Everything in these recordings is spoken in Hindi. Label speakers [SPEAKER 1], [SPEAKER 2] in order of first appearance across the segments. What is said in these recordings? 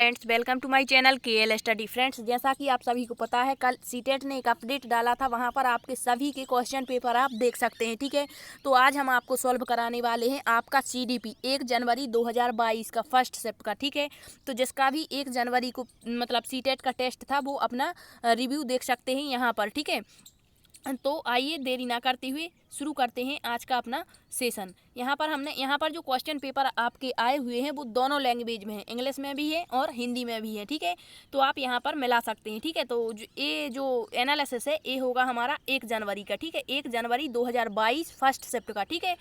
[SPEAKER 1] Friends, welcome to my channel KL study. Friends, जैसा कि आप सभी को पता है, कल सीटेट ने एक अपडेट डाला था। वहां पर आपके सभी के क्वेश्चन पेपर आप देख सकते हैं। ठीक है, तो आज हम आपको सॉल्व कराने वाले हैं आपका सीडीपी 1 जनवरी 2022 का फर्स्ट शिफ्ट का। ठीक है, तो जिसका भी 1 जनवरी को मतलब सीटेट का टेस्ट था वो अपना रिव्यू देख सकते हैं यहाँ पर। ठीक है, तो आइए देरी ना करते हुए शुरू करते हैं आज का अपना सेशन। यहाँ पर जो क्वेश्चन पेपर आपके आए हुए हैं वो दोनों लैंग्वेज में है, इंग्लिश में भी है और हिंदी में भी है। ठीक है, तो आप यहाँ पर मिला सकते हैं। ठीक है, तो ये जो एनालिसिस है ये होगा हमारा 1 जनवरी का। ठीक है, 1 जनवरी 2022 फर्स्ट शिफ्ट का। ठीक है,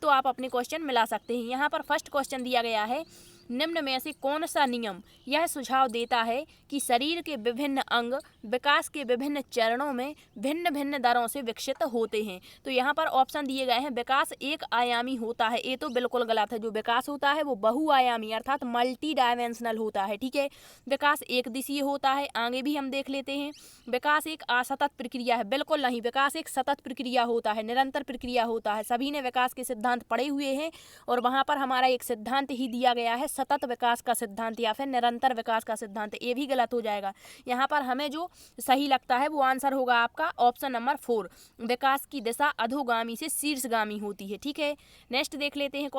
[SPEAKER 1] तो आप अपने क्वेश्चन मिला सकते हैं। यहाँ पर फर्स्ट क्वेश्चन दिया गया है, निम्न में से कौन सा नियम यह सुझाव देता है कि शरीर के विभिन्न अंग विकास के विभिन्न चरणों में भिन्न भिन्न दरों से विकसित होते हैं। तो यहाँ पर ऑप्शन दिए गए हैं, विकास एक आयामी होता है, ये तो बिल्कुल गलत है। जो विकास होता है वो बहुआयामी अर्थात मल्टी डायमेंशनल होता है। ठीक है, विकास एक दिशीय होता है। आगे भी हम देख लेते हैं, विकास एक असतत प्रक्रिया है, बिल्कुल नहीं। विकास एक सतत प्रक्रिया होता है, निरंतर प्रक्रिया होता है। सभी ने विकास के सिद्धांत पढ़े हुए हैं और वहाँ पर हमारा एक सिद्धांत ही दिया गया है, सतत विकास का सिद्धांत या फिर निरंतर विकास का सिद्धांत। ये भी गलत हो जाएगा। यहाँ पर हमें जो सही लगता है वो आंसर होगा आपका ऑप्शन नंबर 4, विकास की दिशा अधोगामी से शीर्षगामी होती है। ठीक है, नेक्स्ट देख लेते हैं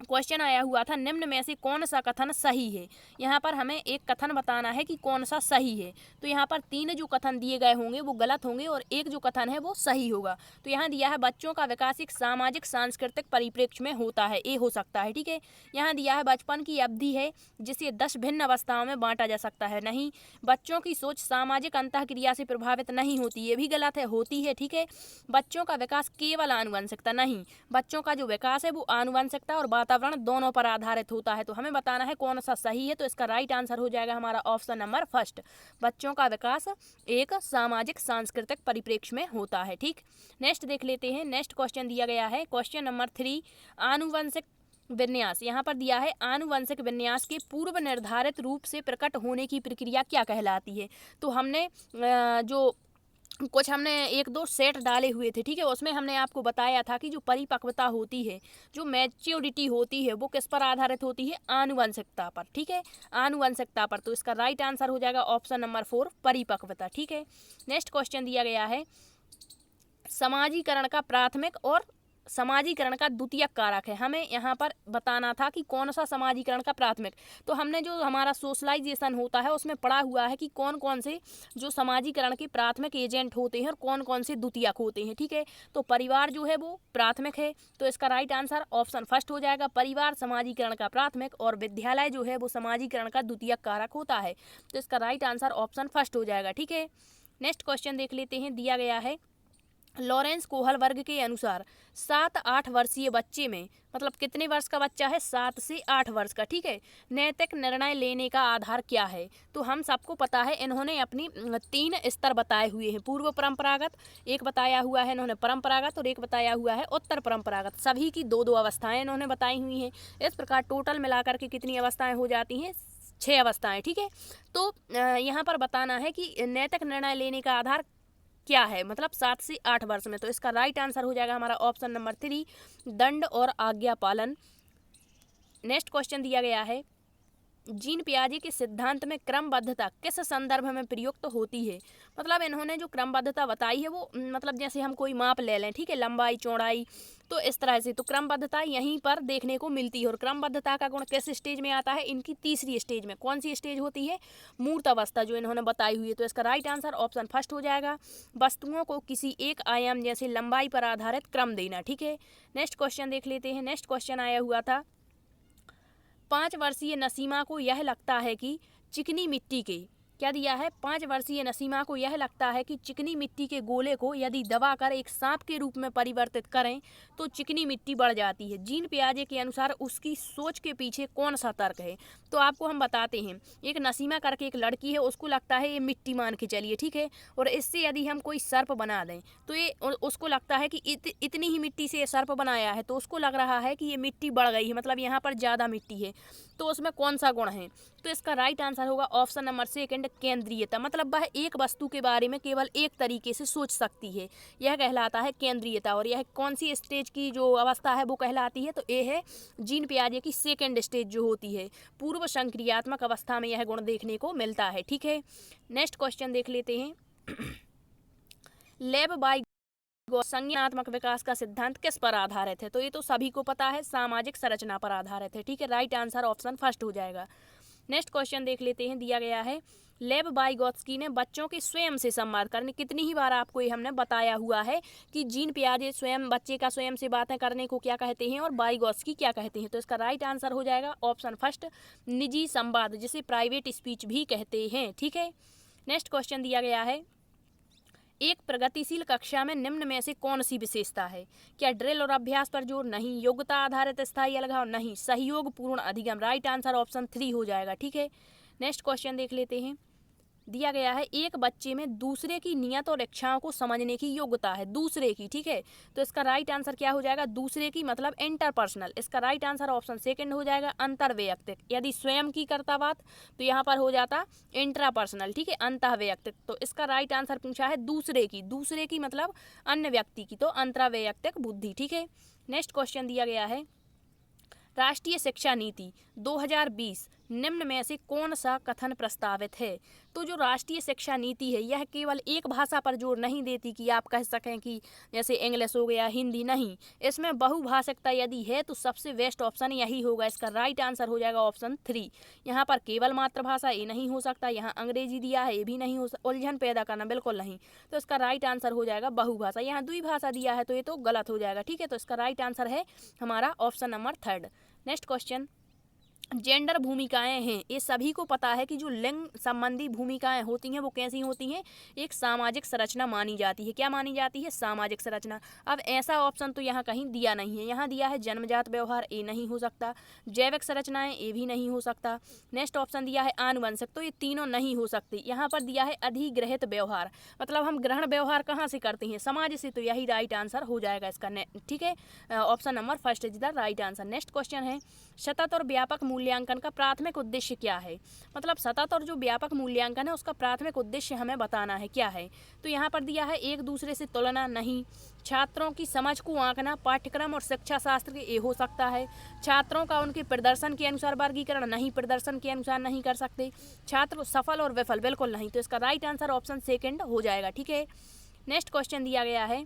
[SPEAKER 1] क्वेश्चन आया हुआ था, निम्न में से कौन सा कथन सही है। यहाँ पर हमें एक कथन बताना है कि कौन सा सही है। तो यहाँ पर 3 जो कथन दिए गए होंगे वो गलत होंगे और एक जो कथन है वो सही होगा। तो यहाँ दिया है, बच्चों का विकास एक सामाजिक सांस्कृतिक परिप्रेक्ष्य में होता है, ये हो सकता है। ठीक है, यहाँ दिया है, बचपन की अवधि है जिसे 10 भिन्न अवस्थाओं में बांटा जा सकता है, नहीं। बच्चों की सोच सामाजिक अंतःक्रिया से प्रभावित नहीं होती, ये भी गलत है, होती है। ठीक है, बच्चों का विकास केवल आनुवंशिकता, नहीं। बच्चों का जो विकास है वो आनुवंशिकता और वातावरण दोनों पर आधारित होता है। तो हमें बताना है कौन सा सही है। तो इसका राइट आंसर हो जाएगा हमारा ऑप्शन नंबर फर्स्ट, बच्चों का विकास एक सामाजिक सांस्कृतिक परिप्रेक्ष्य में होता है। ठीक, नेक्स्ट देख लेते हैं। नेक्स्ट क्वेश्चन दिया गया है, क्वेश्चन नंबर 3, आनुवंशिक विन्यास। यहाँ पर दिया है, आनुवंशिक विन्यास के पूर्व निर्धारित रूप से प्रकट होने की प्रक्रिया क्या कहलाती है। तो हमने हमने 1-2 सेट डाले हुए थे। ठीक है, उसमें हमने आपको बताया था कि जो परिपक्वता होती है, जो मैच्योरिटी होती है, वो किस पर आधारित होती है, आनुवंशिकता पर। ठीक है, आनुवंशिकता पर। तो इसका राइट आंसर हो जाएगा ऑप्शन नंबर 4, परिपक्वता। ठीक है, नेक्स्ट क्वेश्चन दिया गया है, समाजीकरण का प्राथमिक और समाजीकरण का द्वितीयक कारक है। हमें यहाँ पर बताना था कि कौन सा समाजीकरण का प्राथमिक। तो हमने जो हमारा सोशलाइजेशन होता है उसमें पढ़ा हुआ है कि कौन कौन से जो समाजीकरण के प्राथमिक एजेंट होते हैं और कौन कौन से द्वितीयक होते हैं। ठीक है, तो परिवार जो है वो प्राथमिक है, तो इसका राइट आंसर ऑप्शन फर्स्ट हो जाएगा, परिवार समाजीकरण का प्राथमिक और विद्यालय जो है वो समाजीकरण का द्वितीयक कारक होता है। तो इसका राइट आंसर ऑप्शन फर्स्ट हो जाएगा। ठीक है, नेक्स्ट क्वेश्चन देख लेते हैं। दिया गया है, लॉरेंस कोहल वर्ग के अनुसार 7-8 वर्षीय बच्चे में, मतलब कितने वर्ष का बच्चा है, 7 से 8 वर्ष का। ठीक है, नैतिक निर्णय लेने का आधार क्या है। तो हम सबको पता है, इन्होंने अपनी 3 स्तर बताए हुए हैं, पूर्व परंपरागत एक बताया हुआ है इन्होंने, परंपरागत और एक बताया हुआ है उत्तर परंपरागत। सभी की 2-2 अवस्थाएं इन्होंने बताई हुई हैं। इस प्रकार टोटल मिलाकर के कितनी अवस्थाएं हो जाती हैं, 6 अवस्थाएं। ठीक है, तो यहाँ पर बताना है कि नैतिक निर्णय लेने का आधार क्या है, मतलब 7 से 8 वर्ष में। तो इसका राइट आंसर हो जाएगा हमारा ऑप्शन नंबर 3, दंड और आज्ञा पालन। नेक्स्ट क्वेश्चन दिया गया है, जीन पियाजे के सिद्धांत में क्रमबद्धता किस संदर्भ में प्रयुक्त होती है। मतलब इन्होंने जो क्रमबद्धता बताई है वो, मतलब जैसे हम कोई माप ले लें, ठीक है, लंबाई चौड़ाई, तो इस तरह से तो क्रमबद्धता यहीं पर देखने को मिलती है। और क्रमबद्धता का गुण किस स्टेज में आता है, इनकी तीसरी स्टेज में। कौन सी स्टेज होती है, मूर्त अवस्था जो इन्होंने बताई हुई है। तो इसका राइट आंसर ऑप्शन फर्स्ट हो जाएगा, वस्तुओं को किसी एक आयाम जैसे लंबाई पर आधारित क्रम देना। ठीक है, नेक्स्ट क्वेश्चन देख लेते हैं। नेक्स्ट क्वेश्चन आया हुआ था, 5 वर्षीय नसीमा को यह लगता है कि चिकनी मिट्टी के, क्या दिया है, 5 वर्षीय नसीमा को यह लगता है कि चिकनी मिट्टी के गोले को यदि दबाकर एक सांप के रूप में परिवर्तित करें तो चिकनी मिट्टी बढ़ जाती है। जीन पियाजे के अनुसार उसकी सोच के पीछे कौन सा तर्क है। तो आपको हम बताते हैं, एक नसीमा करके एक लड़की है, उसको लगता है ये मिट्टी मान के चलिए, ठीक है, और इससे यदि हम कोई सर्प बना दें तो ये उसको लगता है कि इतनी ही मिट्टी से ये सर्प बनाया है, तो उसको लग रहा है कि ये मिट्टी बढ़ गई है, मतलब यहाँ पर ज़्यादा मिट्टी है। तो उसमें कौन सा गुण है। तो इसका राइट आंसर होगा ऑप्शन नंबर 2, केंद्रीयता, मतलब वह एक वस्तु के बारे में केवल एक तरीके से सोच सकती है, यह कहलाता है केंद्रीयता। और यह कौन सी स्टेज की जो अवस्था है वो कहलाती है, तो ये है जीन पियाजे की सेकेंड स्टेज जो होती है, पूर्व संक्रियात्मक अवस्था में यह गुण देखने को मिलता है। ठीक है, नेक्स्ट क्वेश्चन देख लेते हैं। लेब बाय संज्ञानात्मक विकास का सिद्धांत किस पर आधारित है, तो ये तो सभी को पता है, सामाजिक संरचना पर आधारित है। ठीक है, राइट आंसर ऑप्शन फर्स्ट हो जाएगा। नेक्स्ट क्वेश्चन देख लेते हैं, दिया गया है लेव वाइगोत्स्की ने बच्चों के स्वयं से संवाद करने, कितनी ही बार आपको ये हमने बताया हुआ है कि जीन पियाजे स्वयं बच्चे का स्वयं से बातें करने को क्या कहते हैं और वाइगोत्स्की क्या कहते हैं, तो इसका राइट आंसर हो जाएगा ऑप्शन फर्स्ट, निजी संवाद, जिसे प्राइवेट स्पीच भी कहते हैं। ठीक है, नेक्स्ट क्वेश्चन दिया गया है, एक प्रगतिशील कक्षा में निम्न में से कौन सी विशेषता है, क्या ड्रिल और अभ्यास पर जोर, नहीं, योग्यता आधारित स्थायी अलगाव, नहीं, सहयोग पूर्ण अधिगम, राइट आंसर ऑप्शन 3 हो जाएगा। ठीक है, नेक्स्ट क्वेश्चन देख लेते हैं, दिया गया है एक बच्चे में दूसरे की नियत और इच्छाओं को समझने की योग्यता है, दूसरे की। ठीक है, तो इसका राइट आंसर क्या हो जाएगा, दूसरे की मतलब इंटरपर्सनल, इसका राइट आंसर ऑप्शन सेकंड हो जाएगा, अंतर्वैयक्तिक। यदि स्वयं की करता बात तो यहाँ पर हो जाता इंट्रापर्सनल। ठीक है, अंतःवैयक्तिक, तो इसका राइट आंसर पूछा है दूसरे की, दूसरे की मतलब अन्य व्यक्ति की, तो अंतर्वैयक्तिक बुद्धि। ठीक है, नेक्स्ट क्वेश्चन दिया गया है, राष्ट्रीय शिक्षा नीति 2020 निम्न में से कौन सा कथन प्रस्तावित है, तो जो राष्ट्रीय शिक्षा नीति है यह केवल एक भाषा पर जोर नहीं देती कि आप कह सकें कि जैसे इंग्लिश हो गया, हिंदी, नहीं, इसमें बहुभाषिकता यदि है तो सबसे बेस्ट ऑप्शन यही होगा, इसका राइट आंसर हो जाएगा ऑप्शन 3। यहाँ पर केवल मातृभाषा ये नहीं हो सकता, यहाँ अंग्रेजी दिया है ये भी नहीं हो सकता, उलझन पैदा करना बिल्कुल नहीं, तो इसका राइट आंसर हो जाएगा बहुभाषा। यहाँ द्विभाषा दिया है तो ये तो गलत हो जाएगा। ठीक है, तो इसका राइट आंसर है हमारा option number 3। Next question, gender भूमिकाएं हैं, ये सभी को पता है कि जो लिंग संबंधी भूमिकाएं होती हैं वो कैसी होती हैं, एक सामाजिक संरचना मानी जाती है। क्या मानी जाती है, सामाजिक संरचना। अब ऐसा ऑप्शन तो यहाँ कहीं दिया नहीं है, यहाँ दिया है जन्मजात व्यवहार, ये नहीं हो सकता, जैविक संरचनाएं, ये भी नहीं हो सकता, नेक्स्ट ऑप्शन दिया है आनुवंशिक, तो ये तीनों नहीं हो सकते। यहाँ पर दिया है अधिग्रहित व्यवहार, मतलब हम ग्रहण व्यवहार कहाँ से करते हैं, समाज से, तो यही राइट आंसर हो जाएगा इसका। ठीक है, option number first is the right answer. Next question है, सतत और व्यापक मूल्यांकन का प्राथमिक उद्देश्य क्या है, मतलब सतत और जो व्यापक मूल्यांकन है उसका प्राथमिक उद्देश्य हमें बताना है क्या है, तो यहाँ पर दिया है एक दूसरे से तुलना, नहीं, छात्रों की समझ को आंकना, पाठ्यक्रम और शिक्षा शास्त्र ये हो सकता है, छात्रों का उनके प्रदर्शन के अनुसार वर्गीकरण, नहीं, प्रदर्शन के अनुसार नहीं कर सकते, छात्र सफल और विफल, बिल्कुल नहीं, तो इसका राइट आंसर ऑप्शन सेकंड हो जाएगा। ठीक है, नेक्स्ट क्वेश्चन दिया गया है,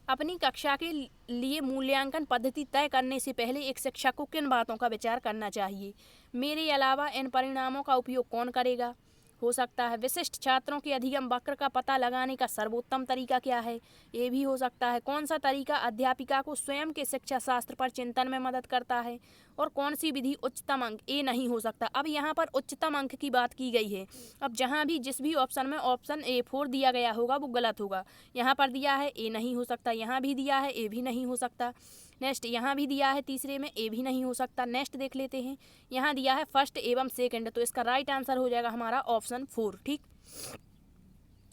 [SPEAKER 1] अपनी कक्षा के लिए मूल्यांकन पद्धति तय करने से पहले एक शिक्षक को किन बातों का विचार करना चाहिए, मेरे अलावा इन परिणामों का उपयोग कौन करेगा, हो सकता है विशिष्ट छात्रों के अधिगम वक्र का पता लगाने का सर्वोत्तम तरीका क्या है, ये भी हो सकता है, कौन सा तरीका अध्यापिका को स्वयं के शिक्षा शास्त्र पर चिंतन में मदद करता है, और कौन सी विधि उच्चतम अंक, ये नहीं हो सकता। अब यहाँ पर उच्चतम अंक की बात की गई है, अब जहाँ भी जिस भी ऑप्शन में ऑप्शन A4 दिया गया होगा वो गलत होगा, यहाँ पर दिया है ए नहीं हो सकता, यहाँ भी दिया है ए भी नहीं हो सकता, नेक्स्ट यहाँ भी दिया है तीसरे में ए भी नहीं हो सकता। नेक्स्ट देख लेते हैं, यहाँ दिया है फर्स्ट एवं सेकंड, तो इसका राइट आंसर हो जाएगा हमारा ऑप्शन 4। ठीक,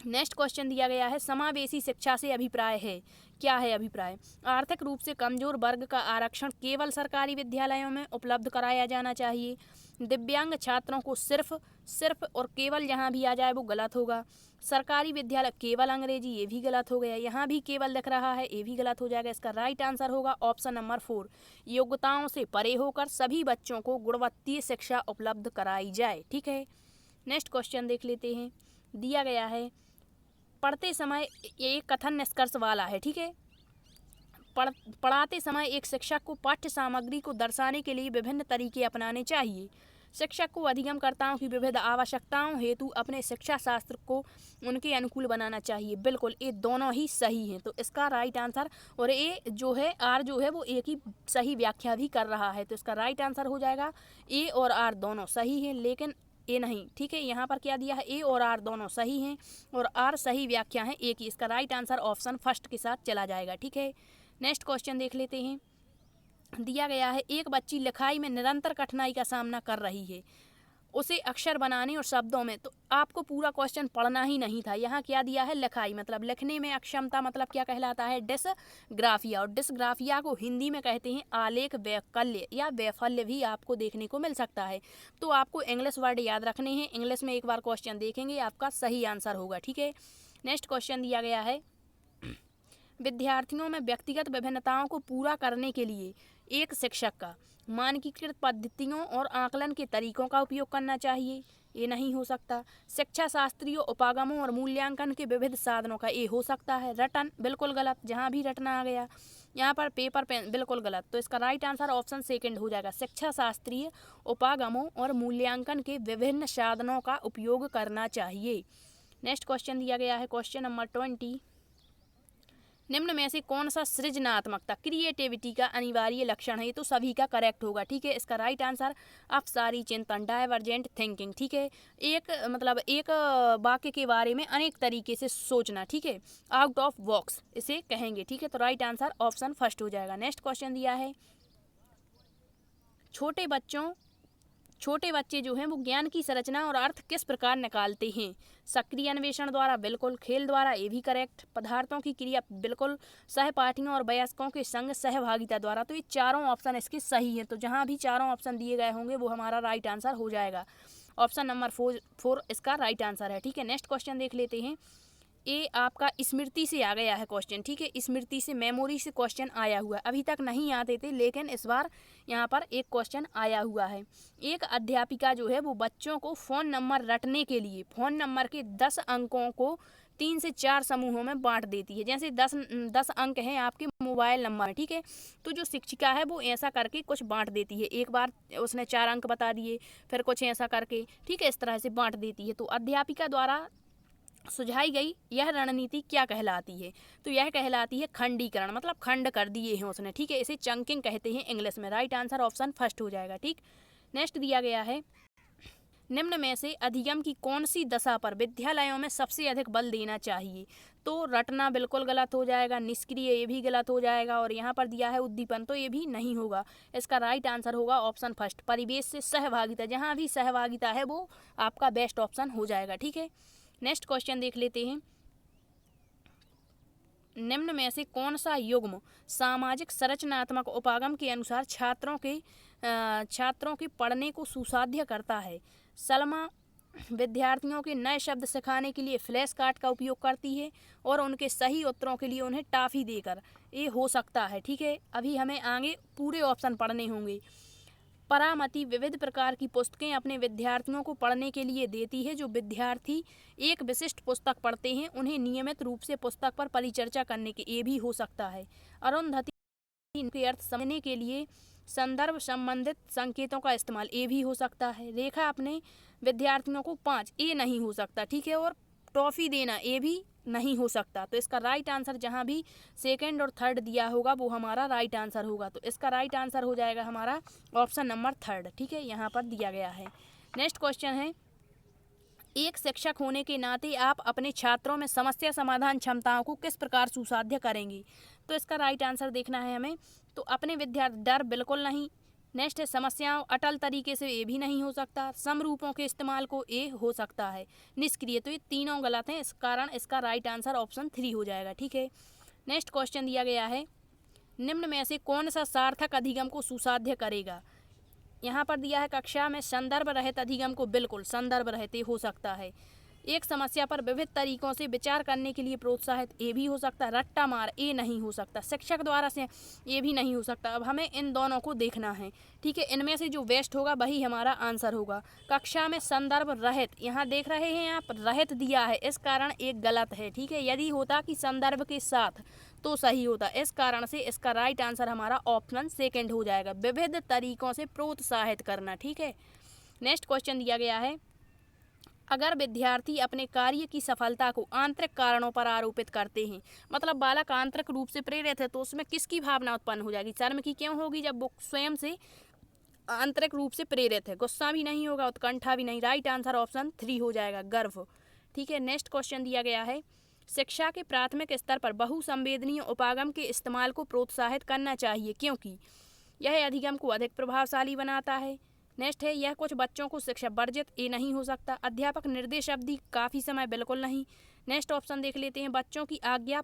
[SPEAKER 1] नेक्स्ट क्वेश्चन दिया गया है, समावेशी शिक्षा से अभिप्राय है, क्या है अभिप्राय, आर्थिक रूप से कमजोर वर्ग का आरक्षण केवल सरकारी विद्यालयों में उपलब्ध कराया जाना चाहिए, दिव्यांग छात्रों को सिर्फ और केवल, यहाँ भी आ जाए वो गलत होगा, सरकारी विद्यालय केवल अंग्रेजी, ये भी गलत हो गया, यहाँ भी केवल दिख रहा है, ये भी गलत हो जाएगा, इसका राइट आंसर होगा ऑप्शन नंबर 4, योग्यताओं से परे होकर सभी बच्चों को गुणवत्तीय शिक्षा उपलब्ध कराई जाए। ठीक है, नेक्स्ट क्वेश्चन देख लेते हैं, दिया गया है, पढ़ते समय ये कथन निष्कर्ष वाला है। ठीक है, पढ़ाते समय एक शिक्षक को पाठ्य सामग्री को दर्शाने के लिए विभिन्न तरीके अपनाने चाहिए, शिक्षक को अधिगमकर्ताओं की विविध आवश्यकताओं हेतु अपने शिक्षा शास्त्र को उनके अनुकूल बनाना चाहिए, बिल्कुल ये दोनों ही सही हैं, तो इसका राइट आंसर, और ए जो है आर जो है वो एक ही सही व्याख्या भी कर रहा है, तो इसका राइट आंसर हो जाएगा ए और आर दोनों सही हैं, लेकिन ए नहीं। ठीक है, यहाँ पर क्या दिया है, ए और आर दोनों सही हैं और आर सही व्याख्या है ए की, इसका राइट आंसर ऑप्शन फर्स्ट के साथ चला जाएगा। ठीक है, नेक्स्ट क्वेश्चन देख लेते हैं, दिया गया है, एक बच्ची लिखाई में निरंतर कठिनाई का सामना कर रही है, उसे अक्षर बनाने और शब्दों में। तो आपको पूरा क्वेश्चन पढ़ना ही नहीं था। यहाँ क्या दिया है, लिखाई मतलब लिखने में अक्षमता, मतलब क्या कहलाता है, डिसग्राफिया। और डिसग्राफिया को हिंदी में कहते हैं आलेख वैकल्य या वैफल्य भी आपको देखने को मिल सकता है। तो आपको इंग्लिश वर्ड याद रखने हैं। इंग्लिश में एक बार क्वेश्चन देखेंगे, आपका सही आंसर होगा। ठीक है, नेक्स्ट क्वेश्चन दिया गया है, विद्यार्थियों में व्यक्तिगत विभिन्नताओं को पूरा करने के लिए एक शिक्षक का मानकीकृत पद्धतियों और आकलन के तरीकों का उपयोग करना चाहिए। ये नहीं हो सकता। शिक्षा शास्त्रीय उपागमों और मूल्यांकन के विविध साधनों का, ये हो सकता है। रटन, बिल्कुल गलत, जहाँ भी रटना आ गया। यहाँ पर पेपर पेन, बिल्कुल गलत। तो इसका राइट आंसर ऑप्शन सेकंड हो जाएगा, शिक्षा शास्त्रीय उपागमों और मूल्यांकन के विभिन्न साधनों का उपयोग करना चाहिए। नेक्स्ट क्वेश्चन दिया गया है, क्वेश्चन नंबर 20, निम्न में से कौन सा सृजनात्मकता, क्रिएटिविटी का अनिवार्य लक्षण है। ये तो सभी का करेक्ट होगा। ठीक है, इसका राइट आंसर अपसारी चिंतन, डाइवर्जेंट थिंकिंग। ठीक है, एक वाक्य के बारे में अनेक तरीके से सोचना। ठीक है, आउट ऑफ बॉक्स इसे कहेंगे। ठीक है, तो राइट आंसर ऑप्शन फर्स्ट हो जाएगा। नेक्स्ट क्वेश्चन दिया है, छोटे बच्चे जो हैं वो ज्ञान की संरचना और अर्थ किस प्रकार निकालते हैं। सक्रिय अन्वेषण द्वारा, बिल्कुल। खेल द्वारा, ये भी करेक्ट। पदार्थों की क्रिया, बिल्कुल। सहपाठियों और वयस्कों के संग सहभागिता द्वारा। तो ये चारों ऑप्शन इसके सही हैं। तो जहाँ भी चारों ऑप्शन दिए गए होंगे वो हमारा राइट आंसर हो जाएगा। ऑप्शन नंबर 4 इसका राइट आंसर है। ठीक है, नेक्स्ट क्वेश्चन देख लेते हैं। ये आपका स्मृति से आ गया है क्वेश्चन। ठीक है, स्मृति से, मेमोरी से क्वेश्चन आया हुआ है। अभी तक नहीं आते थे, लेकिन इस बार यहाँ पर एक क्वेश्चन आया हुआ है। एक अध्यापिका जो है वो बच्चों को फ़ोन नंबर रटने के लिए फ़ोन नंबर के 10 अंकों को 3 से 4 समूहों में बांट देती है। जैसे 10 अंक हैं आपके मोबाइल नंबर। ठीक है, तो जो शिक्षिका है वो ऐसा करके कुछ बांट देती है। एक बार उसने 4 अंक बता दिए, फिर कुछ ऐसा करके, ठीक है, इस तरह से बांट देती है। तो अध्यापिका द्वारा सुझाई गई यह रणनीति क्या कहलाती है। तो यह कहलाती है खंडीकरण, मतलब खंड कर दिए हैं उसने। ठीक है, इसे चंकिंग कहते हैं इंग्लिश में। राइट आंसर ऑप्शन फर्स्ट हो जाएगा। ठीक, नेक्स्ट दिया गया है, निम्न में से अधिगम की कौन सी दशा पर विद्यालयों में सबसे अधिक बल देना चाहिए। तो रटना बिल्कुल गलत हो जाएगा, निष्क्रिय ये भी गलत हो जाएगा, और यहाँ पर दिया है उद्दीपन, तो ये भी नहीं होगा। इसका राइट आंसर होगा ऑप्शन फर्स्ट, परिवेश से सहभागिता। जहाँ भी सहभागिता है वो आपका बेस्ट ऑप्शन हो जाएगा। ठीक है, नेक्स्ट क्वेश्चन देख लेते हैं, निम्न में से कौन सा युग्म सामाजिक संरचनात्मक उपागम के अनुसार छात्रों के पढ़ने को सुसाध्य करता है। सलमा विद्यार्थियों के नए शब्द सिखाने के लिए फ्लैश कार्ड का उपयोग करती है और उनके सही उत्तरों के लिए उन्हें टॉफी देकर। ये हो सकता है। ठीक है, अभी हमें आगे पूरे ऑप्शन पढ़ने होंगे। परामति विविध प्रकार की पुस्तकें अपने विद्यार्थियों को पढ़ने के लिए देती है। जो विद्यार्थी एक विशिष्ट पुस्तक पढ़ते हैं उन्हें नियमित रूप से पुस्तक पर परिचर्चा करने के, ये भी हो सकता है। अरुंधति के अर्थ समझने के लिए संदर्भ संबंधित संकेतों का इस्तेमाल, ये भी हो सकता है। रेखा अपने विद्यार्थियों को 5, ये नहीं हो सकता। ठीक है, और टॉफी देना, ये भी नहीं हो सकता। तो इसका राइट आंसर जहाँ भी सेकंड और थर्ड दिया होगा वो हमारा राइट आंसर होगा। तो इसका राइट आंसर हो जाएगा हमारा ऑप्शन नंबर 3। ठीक है, यहाँ पर दिया गया है। नेक्स्ट क्वेश्चन है, एक शिक्षक होने के नाते आप अपने छात्रों में समस्या समाधान क्षमताओं को किस प्रकार सुसाध्य करेंगे। तो इसका राइट आंसर देखना है हमें। तो अपने विद्यार्थी, डर बिल्कुल नहीं। नेक्स्ट है समस्याओं, अटल तरीके से, ये भी नहीं हो सकता। समरूपों के इस्तेमाल को, ये हो सकता है। निष्क्रिय, तो ये तीनों गलत हैं, इस कारण इसका राइट आंसर ऑप्शन 3 हो जाएगा। ठीक है, नेक्स्ट क्वेश्चन दिया गया है, निम्न में से कौन सा सार्थक अधिगम को सुसाध्य करेगा। यहाँ पर दिया है कक्षा में संदर्भ रहित अधिगम को, बिल्कुल संदर्भ रहित हो सकता है। एक समस्या पर विविध तरीकों से विचार करने के लिए प्रोत्साहित, ये भी हो सकता है। रट्टा मार, ये नहीं हो सकता। शिक्षक द्वारा से, ये भी नहीं हो सकता। अब हमें इन दोनों को देखना है। ठीक है, इनमें से जो बेस्ट होगा वही हमारा आंसर होगा। कक्षा में संदर्भ रहित, यहाँ देख रहे हैं आप, रहित दिया है, इस कारण एक गलत है। ठीक है, यदि होता कि संदर्भ के साथ तो सही होता। इस कारण से इसका राइट आंसर हमारा ऑप्शन सेकंड हो जाएगा, विविध तरीकों से प्रोत्साहित करना। ठीक है, नेक्स्ट क्वेश्चन दिया गया है, अगर विद्यार्थी अपने कार्य की सफलता को आंतरिक कारणों पर आरोपित करते हैं, मतलब बालक आंतरिक रूप से प्रेरित है, तो उसमें किसकी भावना उत्पन्न हो जाएगी। शर्म की क्यों होगी जब वो स्वयं से आंतरिक रूप से प्रेरित है। गुस्सा भी नहीं होगा, उत्कंठा भी नहीं। राइट आंसर ऑप्शन 3 हो जाएगा, गर्व। ठीक है, नेक्स्ट क्वेश्चन दिया गया है, शिक्षा के प्राथमिक स्तर पर बहुसंवेदनीय उपागम के इस्तेमाल को प्रोत्साहित करना चाहिए क्योंकि यह अधिगम को अधिक प्रभावशाली बनाता है। नेक्स्ट है यह कुछ बच्चों को शिक्षा वर्जित, ये नहीं हो सकता। अध्यापक निर्देश अवधि काफ़ी समय, बिल्कुल नहीं। नेक्स्ट ऑप्शन देख लेते हैं, बच्चों की आज्ञा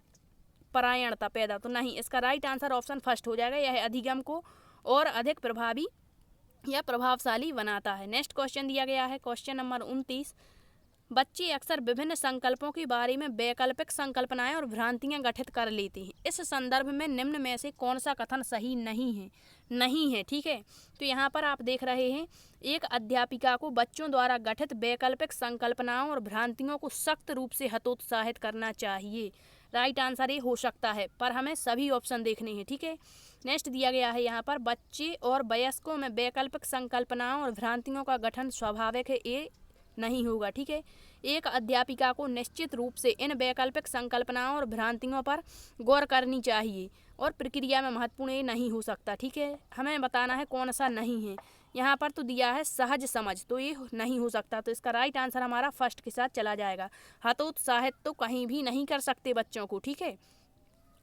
[SPEAKER 1] परायणता पैदा, तो नहीं। इसका राइट आंसर ऑप्शन फर्स्ट हो जाएगा, यह अधिगम को और अधिक प्रभावी या प्रभावशाली बनाता है। नेक्स्ट क्वेश्चन दिया गया है क्वेश्चन नंबर 29, बच्चे अक्सर विभिन्न संकल्पों के बारे में वैकल्पिक संकल्पनाएं और भ्रांतियां गठित कर लेते हैं। इस संदर्भ में निम्न में से कौन सा कथन सही नहीं है, ठीक है। तो यहाँ पर आप देख रहे हैं, एक अध्यापिका को बच्चों द्वारा गठित वैकल्पिक संकल्पनाओं और भ्रांतियों को सख्त रूप से हतोत्साहित करना चाहिए। राइट आंसर ये हो सकता है, पर हमें सभी ऑप्शन देखने हैं, ठीक है। नेक्स्ट दिया गया है यहाँ पर, बच्चे और वयस्कों में वैकल्पिक संकल्पनाओं और भ्रांतियों का गठन स्वाभाविक है, ये नहीं होगा, ठीक है। एक अध्यापिका को निश्चित रूप से इन वैकल्पिक संकल्पनाओं और भ्रांतियों पर गौर करनी चाहिए और प्रक्रिया में महत्वपूर्ण ये नहीं हो सकता, ठीक है। हमें बताना है कौन सा नहीं है। यहाँ पर तो दिया है सहज समझ, तो ये नहीं हो सकता, तो इसका राइट आंसर हमारा फर्स्ट के साथ चला जाएगा। हतोत्साहित तो कहीं भी नहीं कर सकते बच्चों को, ठीक है।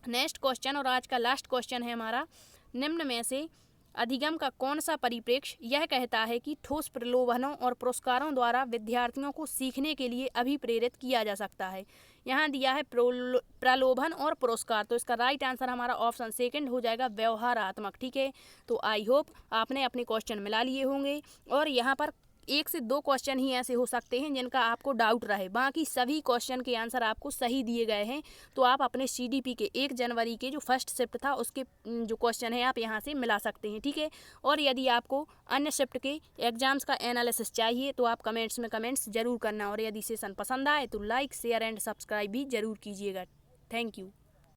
[SPEAKER 1] नेक्स्ट क्वेश्चन और आज का लास्ट क्वेश्चन है हमारा, निम्न में से अधिगम का कौन सा परिप्रेक्ष्य यह कहता है कि ठोस प्रलोभनों और पुरस्कारों द्वारा विद्यार्थियों को सीखने के लिए अभिप्रेरित किया जा सकता है। यहाँ दिया है प्रलोभन और पुरस्कार, तो इसका राइट आंसर हमारा ऑप्शन सेकंड हो जाएगा, व्यवहारात्मक, ठीक है। तो आई होप आपने अपने क्वेश्चन मिला लिए होंगे और यहाँ पर 1 से 2 क्वेश्चन ही ऐसे हो सकते हैं जिनका आपको डाउट रहे, बाकी सभी क्वेश्चन के आंसर आपको सही दिए गए हैं। तो आप अपने CDP के 1 जनवरी के जो फर्स्ट शिफ्ट था उसके जो क्वेश्चन है आप यहाँ से मिला सकते हैं, ठीक है। और यदि आपको अन्य शिफ्ट के एग्जाम्स का एनालिसिस चाहिए तो आप कमेंट्स में कमेंट्स जरूर करना, और यदि सेशन पसंद आए तो लाइक, शेयर एंड सब्सक्राइब भी जरूर कीजिएगा। Thank you.